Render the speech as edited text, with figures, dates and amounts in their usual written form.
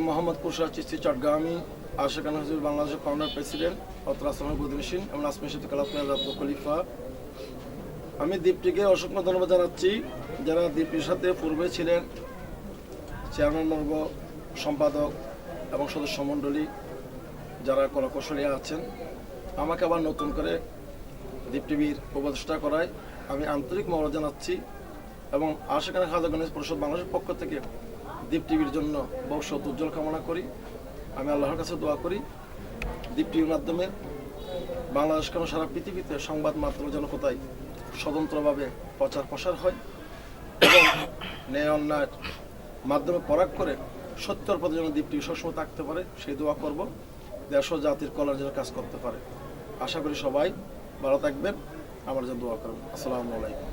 মোহাম্মদপুর শাহ চিস্তি চট্টগ্রামী আশিকানা হুজুর বাংলাদেশের founder president অত্রাসমের বুদ্ধিনসীন এবং আসমি সাথে কালাফিয়া রাব্দ খলিফা। আমি দীপ্তিকে অসংখ্য ধন্যবাদ জানাচ্ছি, যারা দীপ্তির সাথে পূর্বে ছিলেন চেয়ারম্যান বর্গ, সম্পাদক এবং সদস্য মণ্ডলী, যারা কলাকৌশলী আছেন। আমাকে আবার নতুন করে দীপ্তিবির উপদেষ্টা করায় আমি আন্তরিক মহব্বত জানাচ্ছি এবং আশিকানা খাজা গণেশ পরিষদ বাংলাদেশের পক্ষ থেকে দীপ্তিবির জন্য ভবিষ্যৎ উজ্জ্বল কামনা করি। আমি আল্লাহর কাছে দোয়া করি দীপ্তির মাধ্যমে বাংলাদেশ কেন সারা পৃথিবীতে সংবাদ মাধ্যম যেন কোথায় স্বতন্ত্রভাবে প্রচার প্রসার হয় এবং ন্যায় অন্যায়ের মাধ্যমে পরাগ করে সত্যর পথে যেন দীপ্তি সবসময় থাকতে পারে, সেই দোয়া করব। দেশ ও জাতির কল্যাণ যেন কাজ করতে পারে। আশা করি সবাই ভালো থাকবেন, আমার জন্য দোয়া করবেন। আসসালামু আলাইকুম।